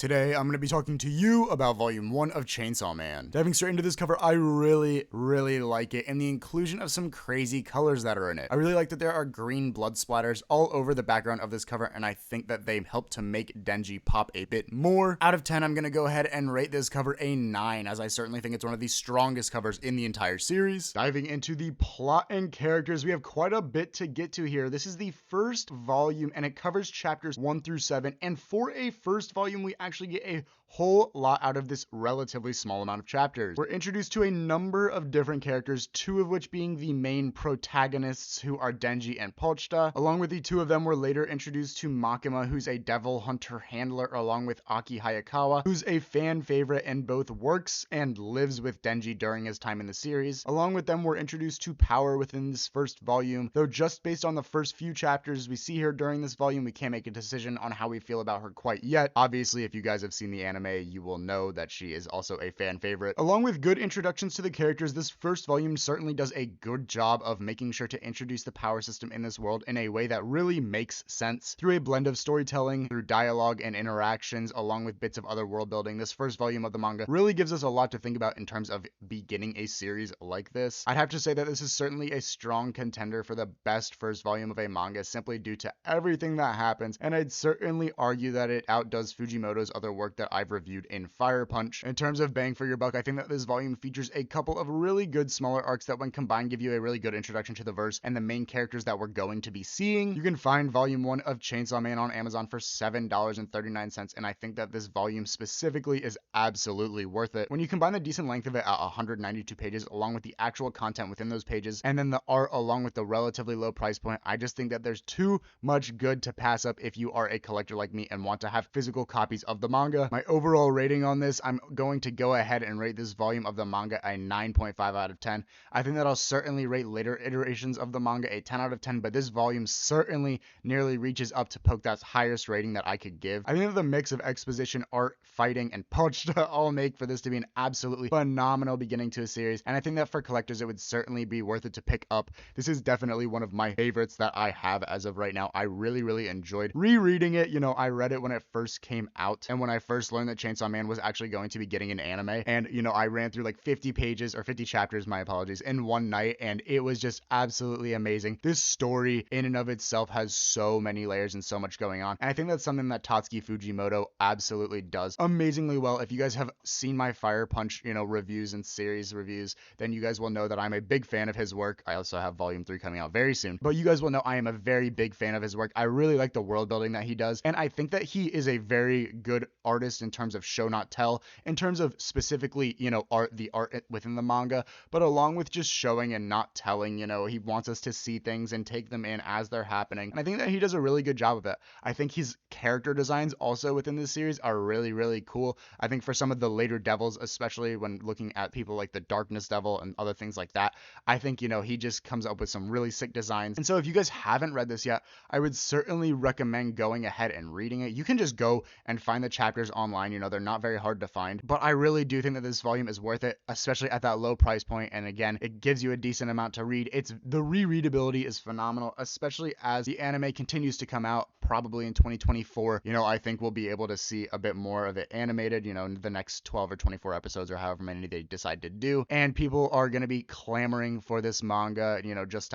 Today, I'm going to be talking to you about Volume 1 of Chainsaw Man. Diving straight into this cover, I really like it, and the inclusion of some crazy colors that are in it. I really like that there are green blood splatters all over the background of this cover, and I think that they help to make Denji pop a bit more. Out of 10, I'm going to go ahead and rate this cover a 9, as I certainly think it's one of the strongest covers in the entire series. Diving into the plot and characters, we have quite a bit to get to here. This is the first volume, and it covers chapters 1 through 7, and for a first volume, we actually get a whole lot out of this relatively small amount of chapters. We're introduced to a number of different characters, two of which being the main protagonists, who are Denji and Pochita. Along with the two of them, we're later introduced to Makima, who's a devil hunter handler, along with Aki Hayakawa, who's a fan favorite and both works and lives with Denji during his time in the series. Along with them, we're introduced to Power within this first volume, though just based on the first few chapters we see here during this volume, we can't make a decision on how we feel about her quite yet. Obviously, if you guys have seen the anime, you will know that she is also a fan favorite. Along with good introductions to the characters, this first volume certainly does a good job of making sure to introduce the power system in this world in a way that really makes sense through a blend of storytelling, through dialogue and interactions, along with bits of other world building. This first volume of the manga really gives us a lot to think about in terms of beginning a series like this. I'd have to say that this is certainly a strong contender for the best first volume of a manga, simply due to everything that happens, and I'd certainly argue that it outdoes Fujimoto's other work that I've reviewed in Fire Punch. In terms of bang for your buck, I think that this volume features a couple of really good smaller arcs that when combined give you a really good introduction to the verse and the main characters that we're going to be seeing. You can find volume 1 of Chainsaw Man on Amazon for $7.39, and I think that this volume specifically is absolutely worth it. When you combine the decent length of it at 192 pages along with the actual content within those pages and then the art along with the relatively low price point, I just think that there's too much good to pass up if you are a collector like me and want to have physical copies of the manga. My overall rating on this, I'm going to go ahead and rate this volume of the manga a 9.5 out of 10. I think that I'll certainly rate later iterations of the manga a 10 out of 10, but this volume certainly nearly reaches up to Poketop's highest rating that I could give. I think that the mix of exposition, art, fighting, and Pochita all make for this to be an absolutely phenomenal beginning to a series, and I think that for collectors it would certainly be worth it to pick up. This is definitely one of my favorites that I have as of right now. I really enjoyed rereading it. You know, I read it when it first came out, and when I first learned that Chainsaw Man was actually going to be getting an anime, and you know, I ran through like 50 pages or 50 chapters, my apologies, in one night, and it was just absolutely amazing. This story in and of itself has so many layers and so much going on, and I think that's something that Tatsuki Fujimoto absolutely does amazingly well. If you guys have seen my Fire Punch, you know, reviews and series reviews, then you guys will know that I'm a big fan of his work. I also have volume 3 coming out very soon, but you guys will know I am a very big fan of his work. I really like the world building that he does, and I think that he is a very good artist in terms of show not tell, in terms of specifically, you know, the art within the manga, but along with just showing and not telling, you know, he wants us to see things and take them in as they're happening, and I think that he does a really good job of it. I think his character designs also within this series are really cool. I think for some of the later devils, especially when looking at people like the Darkness Devil and other things like that, I think, you know, he just comes up with some really sick designs. And so if you guys haven't read this yet, I would certainly recommend going ahead and reading it. You can just go and find the chapters online, you know, they're not very hard to find, but I really do think that this volume is worth it, especially at that low price point, and again, it gives you a decent amount to read. The rereadability is phenomenal, especially as the anime continues to come out, probably in 2024. You know, I think we'll be able to see a bit more of it animated, you know, in the next 12 or 24 episodes or however many they decide to do, and people are going to be clamoring for this manga, you know, just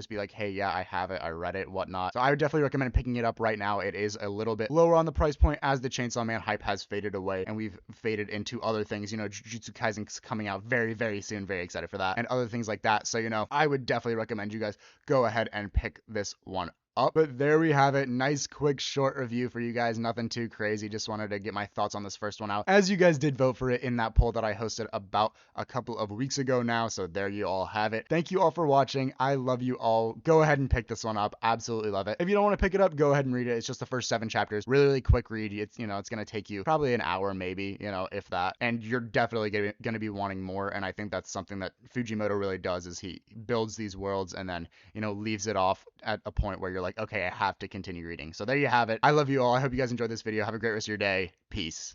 be like, hey, yeah, I have it, I read it, whatnot. So I would definitely recommend picking it up right now. It is a little bit lower on the price point as the Chainsaw Man hype has faded away and we've faded into other things. You know, Jujutsu Kaisen's coming out very soon, very excited for that, and other things like that. So, you know, I would definitely recommend you guys go ahead and pick this one up. But there we have it. Nice, quick, short review for you guys. Nothing too crazy. Just wanted to get my thoughts on this first one out, as you guys did vote for it in that poll that I hosted about a couple of weeks ago now. So there you all have it. Thank you all for watching. I love you all. Go ahead and pick this one up. Absolutely love it. If you don't want to pick it up, go ahead and read it. It's just the first 7 chapters. Really quick read. It's, you know, it's going to take you probably an hour, maybe, you know, if that. And you're definitely going to be wanting more. And I think that's something that Fujimoto really does, is he builds these worlds and then, you know, leaves it off at a point where you're like, okay, I have to continue reading. So there you have it. I love you all. I hope you guys enjoyed this video. Have a great rest of your day. Peace.